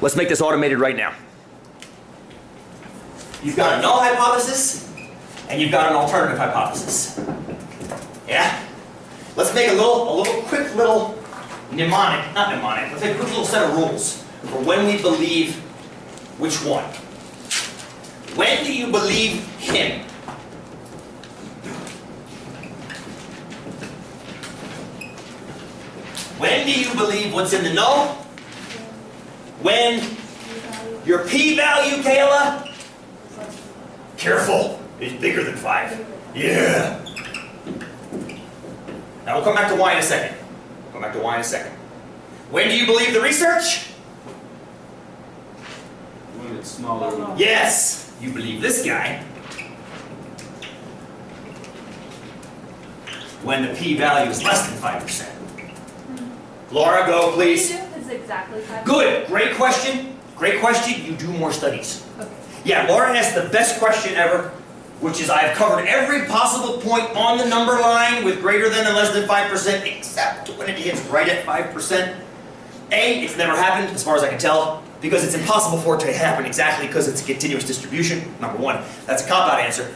Let's make this automated right now. You've got a null hypothesis, and you've got an alternative hypothesis. Yeah? Let's make a quick little mnemonic, not mnemonic, let's make a quick little set of rules for when we believe which one. When do you believe him? When do you believe what's in the null? When your p-value, Kayla? Careful, is bigger than 5. Yeah. Now we'll come back to y in a second. Come back to y in a second. When do you believe the research? When it's smaller. Yes, you believe this guy. When the p-value is less than 5%. Laura, go please. It's exactly 5%. Good, great question. Great question. You do more studies. Okay. Yeah, Laura asked the best question ever, which is I've covered every possible point on the number line with greater than and less than 5%, except when it hits right at 5%. A, it's never happened, as far as I can tell, because it's impossible for it to happen exactly because it's a continuous distribution, number one. That's a cop-out answer.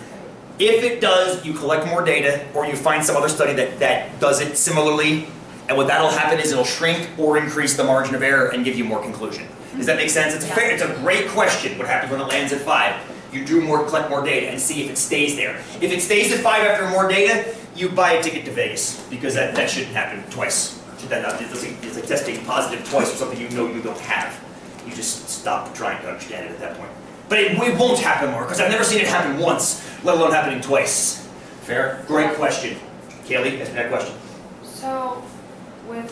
If it does, you collect more data, or you find some other study that does it similarly, and what that'll happen is it'll shrink or increase the margin of error and give you more conclusion. Does that make sense? It's a great question. What happens when it lands at 5? You collect more data and see if it stays there. If it stays at 5 after more data, you buy a ticket to Vegas, because that shouldn't happen twice. It's like testing positive twice for something you know you don't have. You just stop trying to understand it at that point. But it won't happen more, because I've never seen it happen once, let alone happening twice. Fair? Great question. Kaylee, ask me that question. So, with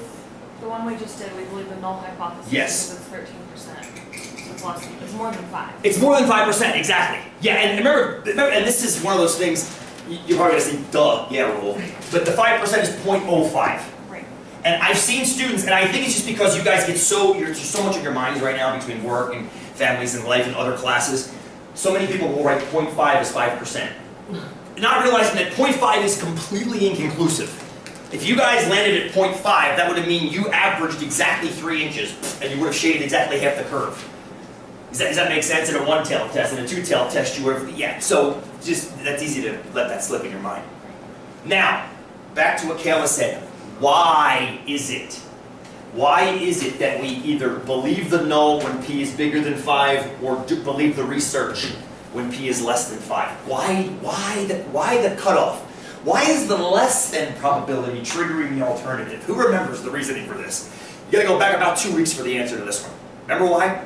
the one we just did, we believe the null hypothesis Yes. is 13%. So it's more than 5. It's more than 5%, exactly. Yeah, and remember, and this is one of those things, you're probably going to think, duh, yeah, rule. But the 5% is 0.05. Right. And I've seen students, and I think it's just because you guys get you're so much in your minds right now between work and families and life and other classes. So many people will write 0.5 as 5%. Not realizing that 0.5 is completely inconclusive. If you guys landed at 0.5, that would mean you averaged exactly 3 inches, and you would have shaded exactly half the curve. Does that make sense? In a one-tailed test, in a two-tailed test, you would have, yeah. So that's easy to let that slip in your mind. Now, back to what Kayla said. Why is it? Why is it that we either believe the null when p is bigger than 5, or believe the research when p is less than 5? Why the cutoff? Why is the less than probability triggering the alternative? Who remembers the reasoning for this? You gotta go back about 2 weeks for the answer to this one. Remember why?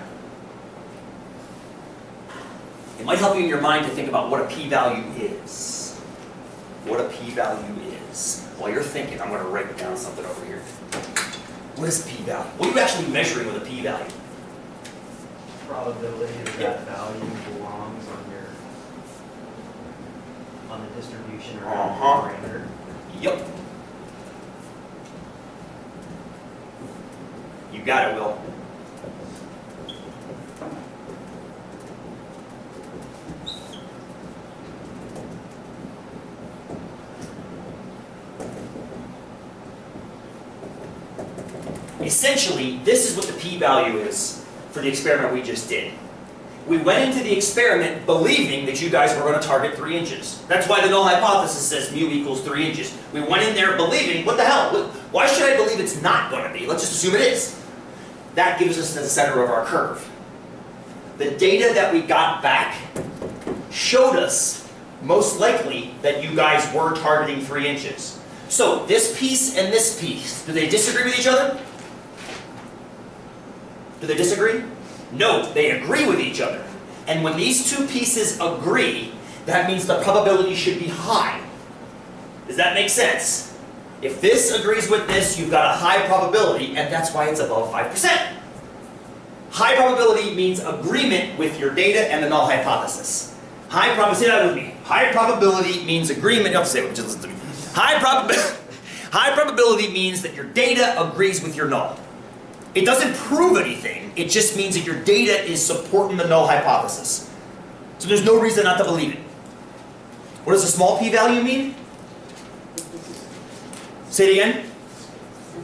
It might help you in your mind to think about what a p-value is. What a p-value is. While you're thinking, I'm going to write down something over here. What is a p-value? What are you actually measuring with a p-value? Probability that value belongs on the distribution around the parameter. Yep. You got it, Will. Essentially, this is what the p-value is for the experiment we just did. We went into the experiment believing that you guys were going to target 3 inches. That's why the null hypothesis says mu equals 3 inches. We went in there believing, what the hell? Why should I believe it's not going to be? Let's just assume it is. That gives us the center of our curve. The data that we got back showed us, most likely, that you guys were targeting 3 inches. So, this piece and this piece, do they disagree with each other? Do they disagree? No, they agree with each other. And when these two pieces agree, that means the probability should be high. Does that make sense? If this agrees with this, you've got a high probability, and that's why it's above 5%. High probability means agreement with your data and the null hypothesis. High probability, say that with me. High probability means agreement. You have to say it, just listen to me. High probability means that your data agrees with your null. It doesn't prove anything, it just means that your data is supporting the null hypothesis. So there's no reason not to believe it. What does a small p-value mean? Say it again.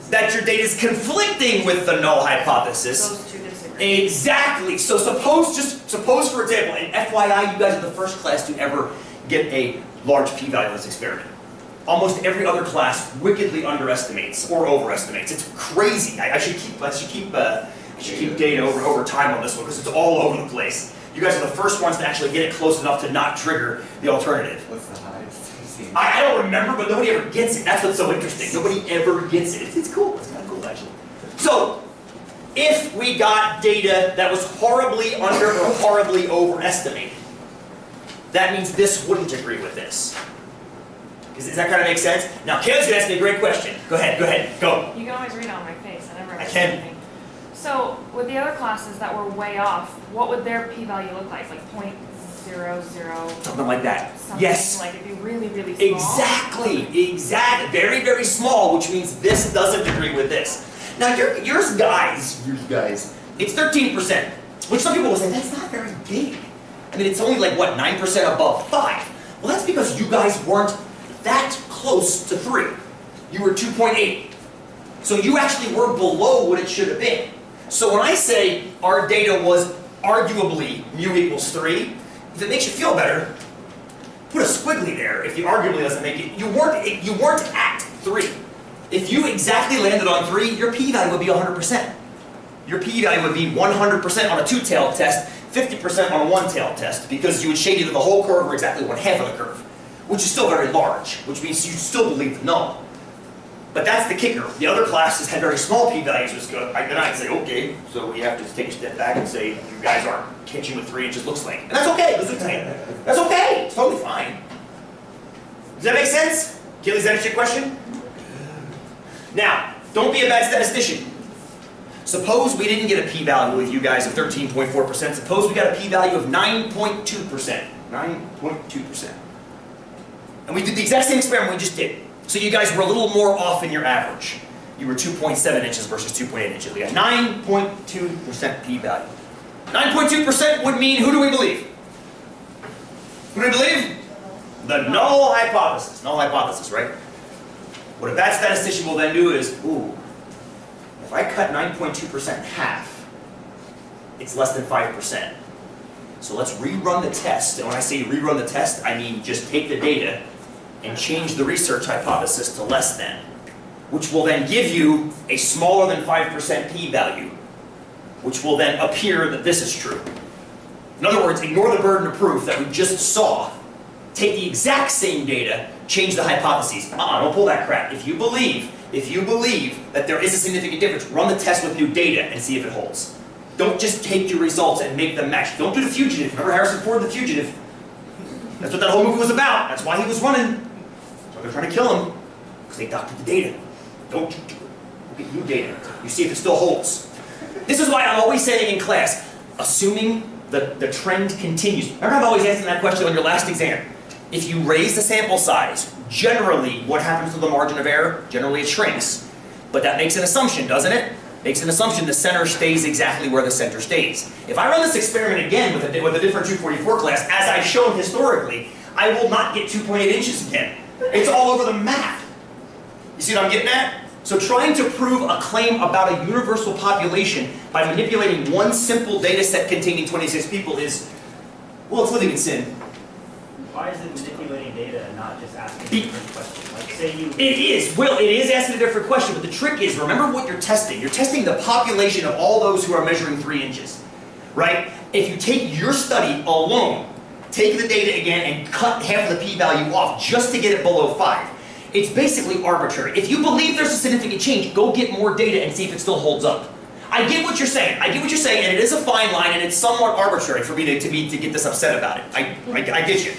That your data is conflicting with the null hypothesis. Those two disagree. Exactly. So suppose for example, and FYI, you guys are the first class to ever get a large p-value in this experiment. Almost every other class wickedly underestimates or overestimates. It's crazy. I should keep data over time on this one because it's all over the place. You guys are the first ones to actually get it close enough to not trigger the alternative. What's the highest you've seen? I don't remember, but nobody ever gets it. That's what's so interesting. Nobody ever gets it. It's cool. It's kind of cool, actually. So, if we got data that was horribly under or horribly overestimated, that means this wouldn't agree with this. Does that kind of make sense? Now, Caleb's going to ask me a great question. Go ahead, go. You can always read it on my face. I never I understood can. anything. So, with the other classes that were way off, what would their p-value look like? Like 0.00? Something like that. Something Yes. like it'd be really, really small? Exactly. Very, very small, which means this doesn't agree with this. Now, yours guys, it's 13%, which some people will say, that's not very big. I mean, it's only like, what, 9% above 5? Well, that's because you guys weren't that close to 3. You were 2.8. So you actually were below what it should have been. So when I say our data was arguably mu equals 3, if it makes you feel better, put a squiggly there. If you arguably doesn't make it, you weren't at 3. If you exactly landed on 3, your p-value would be 100%. Your p-value would be 100% on a two-tailed test, 50% on a one-tailed test, because you would shade either the whole curve or exactly one half of the curve, which is still very large, which means you still believe the null. But that's the kicker. The other classes had very small p-values, which then I'd say, okay, so we have to take a step back and say, you guys aren't catching what 3 inches looks like. And that's okay, that's okay, it's totally fine. Does that make sense? Kelly, does that answer your question? Now, don't be a bad statistician. Suppose we didn't get a p-value with you guys of 13.4%. Suppose we got a p-value of 9.2%. 9.2%. And we did the exact same experiment we just did. So you guys were a little more off in your average. You were 2.7 inches versus 2.8 inches. We got 9.2% p-value. 9.2% would mean, who do we believe? Who do we believe? The null hypothesis. Null hypothesis, right? What a bad statistician will then do is, ooh, if I cut 9.2% in half, it's less than 5%. So let's rerun the test. And when I say rerun the test, I mean just take the data and change the research hypothesis to less than, which will then give you a smaller than 5% p-value, which will then appear that this is true. In other words, ignore the burden of proof that we just saw, take the exact same data, change the hypotheses. Don't pull that crap. If you believe that there is a significant difference, run the test with new data and see if it holds. Don't just take your results and make them match. Don't do The Fugitive. Remember Harrison Ford, The Fugitive? That's what that whole movie was about. That's why he was running. So they're trying to kill him, because they doctored the data. Don't get new data. You see if it still holds. This is why I'm always saying in class, assuming the trend continues. Remember I'm always asking that question on your last exam. If you raise the sample size, generally what happens to the margin of error? Generally it shrinks. But that makes an assumption, doesn't it? Makes an assumption the center stays exactly where the center stays. If I run this experiment again with a different 244 class, as I've shown historically, I will not get 2.8 inches again. It's all over the map. You see what I'm getting at? So trying to prove a claim about a universal population by manipulating one simple data set containing 26 people is, well, it's living in sin. Why is it manipulating data and not just asking a different question? Like, say you... It is. Well, it is asking a different question, but the trick is, remember what you're testing. You're testing the population of all those who are measuring 3 inches, right? If you take your study alone, take the data again and cut half of the p-value off just to get it below 5, it's basically arbitrary. If you believe there's a significant change, go get more data and see if it still holds up. I get what you're saying. I get what you're saying, and it is a fine line, and it's somewhat arbitrary for me to get this upset about it. I get you.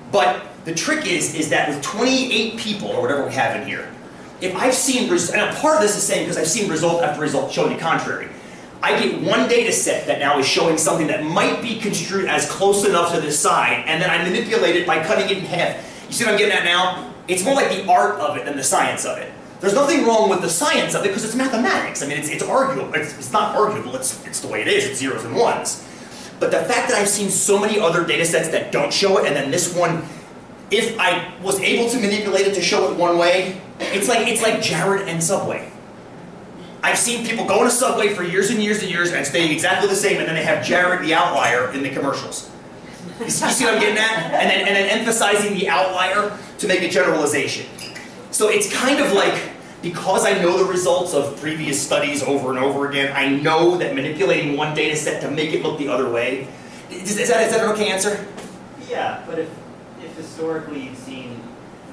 But the trick is that with 28 people, or whatever we have in here, if I've seen, and part of this is saying because I've seen result after result showing the contrary, I get one data set that now is showing something that might be construed as close enough to this side, and then I manipulate it by cutting it in half. You see what I'm getting at now? It's more like the art of it than the science of it. There's nothing wrong with the science of it because it's mathematics. I mean, it's arguable. It's not arguable. It's the way it is. It's zeros and ones. But the fact that I've seen so many other data sets that don't show it, and then this one, if I was able to manipulate it to show it one way, it's like Jared and Subway. I've seen people go in a Subway for years and years and years and staying exactly the same, and then they have Jared the outlier in the commercials. You see what I'm getting at? And then emphasizing the outlier to make a generalization. So it's kind of like, because I know the results of previous studies over and over again, I know that manipulating one data set to make it look the other way. Is that an okay answer? Yeah, but if historically you've seen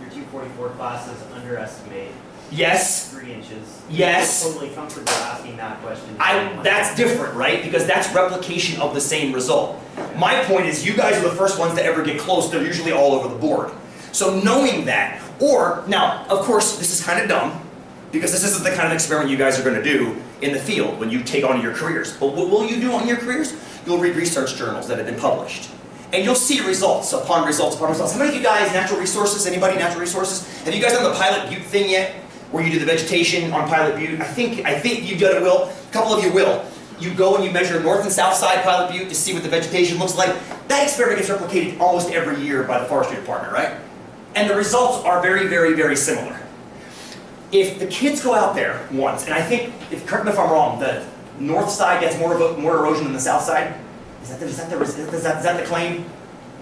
your 244 classes underestimate Yes. 3 inches, Yes. you're totally comfortable asking that question. That's different, right? Because that's replication of the same result. My point is, you guys are the first ones to ever get close. They're usually all over the board. So knowing that, or, now, of course, this is kind of dumb, because this isn't the kind of experiment you guys are going to do in the field when you take on your careers. But what will you do on your careers? You'll read research journals that have been published. And you'll see results upon results upon results. How many of you guys, natural resources, anybody natural resources? Have you guys done the Pilot Butte thing yet? Where you do the vegetation on Pilot Butte? I think you've done it, Will. A couple of you will. You go and you measure north and south side Pilot Butte to see what the vegetation looks like. That experiment gets replicated almost every year by the forestry department, right? And the results are very, very, very similar. If the kids go out there once, and I think, correct me if I'm wrong, the north side gets more erosion than the south side? Is that the claim?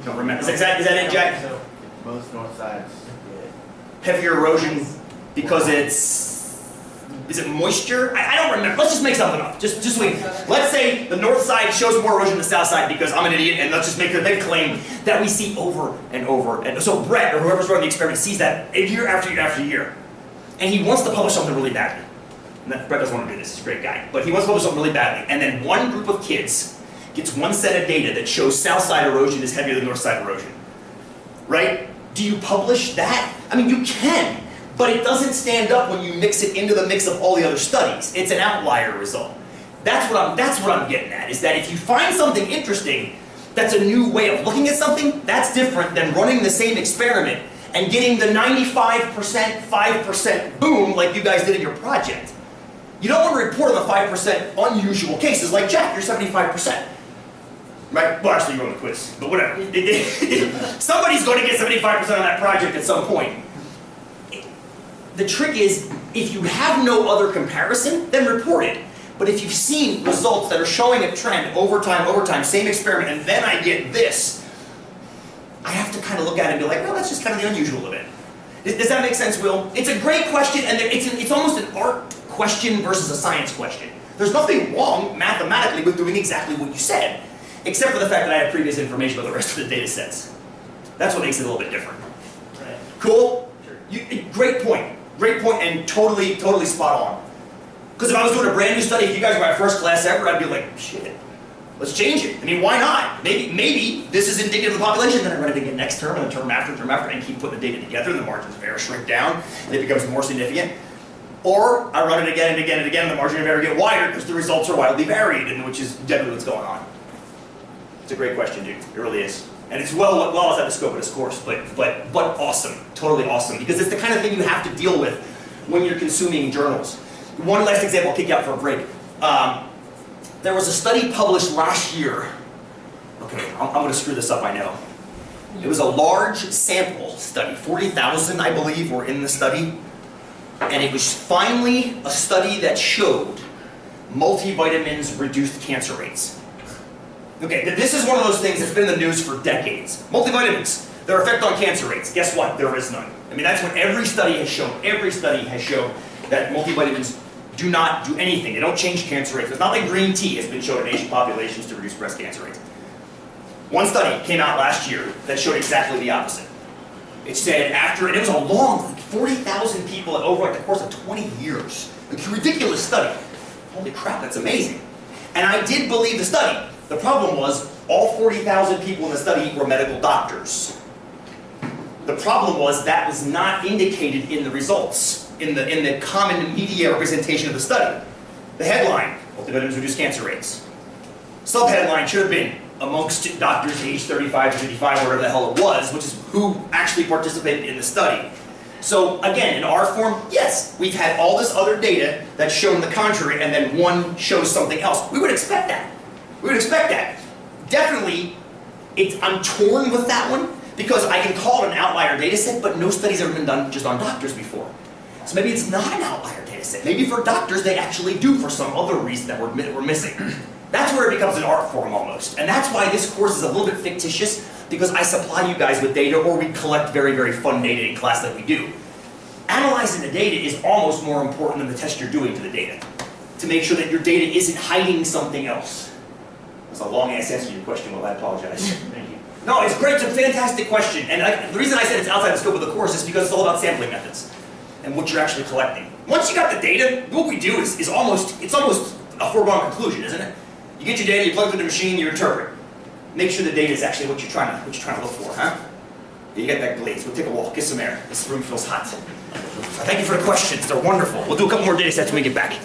I don't remember. Is that it, Jack? So, most north sides Heavier erosion because is it moisture? I don't remember. Let's just make something up. Just wait. Let's say the north side shows more erosion than the south side because I'm an idiot, and let's just make a claim that we see over and over. And so Brett, or whoever's running the experiment, sees that year after year after year. And he wants to publish something really badly. Brett doesn't want to do this, he's a great guy. But he wants to publish something really badly. And then one group of kids gets one set of data that shows south side erosion is heavier than north side erosion. Right? Do you publish that? I mean, you can, but it doesn't stand up when you mix it into the mix of all the other studies. It's an outlier result. That's what I'm getting at, is that if you find something interesting, that's a new way of looking at something, that's different than running the same experiment and getting the 95%, 5% boom like you guys did in your project. You don't want to report on the 5% unusual cases like Jack, you're 75%. Right? Well, actually, you're on the quiz, but whatever. Somebody's going to get 75% on that project at some point. The trick is, if you have no other comparison, then report it. But if you've seen results that are showing a trend over time, same experiment, and then I get this, I have to kind of look at it and be like, well, that's just kind of the unusual of it. Does that make sense, Will? It's a great question, and it's almost an art question versus a science question. There's nothing wrong mathematically with doing exactly what you said, except for the fact that I have previous information about the rest of the data sets. That's what makes it a little bit different. Right. Cool? Sure. Great point, and totally spot on. Because if I was doing a brand new study, if you guys were my first class ever, I'd be like, shit, let's change it. I mean, why not? Maybe this is indicative of the population, then I run it again next term, and the term after, and keep putting the data together, and the margins of error shrink down, and it becomes more significant. Or I run it again and again and again, and the margin of error get wider because the results are wildly varied, and which is generally what's going on. It's a great question, dude. It really is. And it's well outside the scope of this course, but awesome. Totally awesome. Because it's the kind of thing you have to deal with when you're consuming journals. One last example, I'll kick you out for a break. There was a study published last year. Okay, I'm going to screw this up, I know. It was a large sample study. 40,000, I believe, were in the study. And it was finally a study that showed multivitamins reduced cancer rates. Okay, this is one of those things that's been in the news for decades. Multivitamins, their effect on cancer rates. Guess what? There is none. I mean, that's what every study has shown. Every study has shown that multivitamins do not do anything. They don't change cancer rates. It's not like green tea has been shown in Asian populations to reduce breast cancer rates. One study came out last year that showed exactly the opposite. It said after, and it was a long, like 40,000 people over like the course of 20 years. It's a ridiculous study. Holy crap, that's amazing. And I did believe the study. The problem was, all 40,000 people in the study were medical doctors. The problem was that was not indicated in the results, in the common media representation of the study. The headline, multivitamins reduce cancer rates. Subheadline should have been, amongst doctors aged 35 to 55, whatever the hell it was, which is who actually participated in the study. So again, in our form, yes, we've had all this other data that's shown the contrary, and then one shows something else. We would expect that. We would expect that. Definitely, I'm torn with that one, because I can call it an outlier data set, but no studies have ever been done just on doctors before. So maybe it's not an outlier data data set. Maybe for doctors they actually do for some other reason that we're missing. That's where it becomes an art form almost. And that's why this course is a little bit fictitious, because I supply you guys with data, or we collect very, very fun data in class that we do. Analyzing the data is almost more important than the test you're doing to the data, to make sure that your data isn't hiding something else. That's a long ass answer to your question, well, I apologize. Thank you. No, it's great, it's a fantastic question. And the reason I said it's outside the scope of the course is because it's all about sampling methods and what you're actually collecting. Once you got the data, what we do is almost a foregone conclusion, isn't it? You get your data, you plug it into the machine, you interpret. Make sure the data is actually what you're trying to look for, huh? You get that glaze. We'll take a walk, get some air. This room feels hot. Thank you for the questions. They're wonderful. We'll do a couple more data sets when we get back.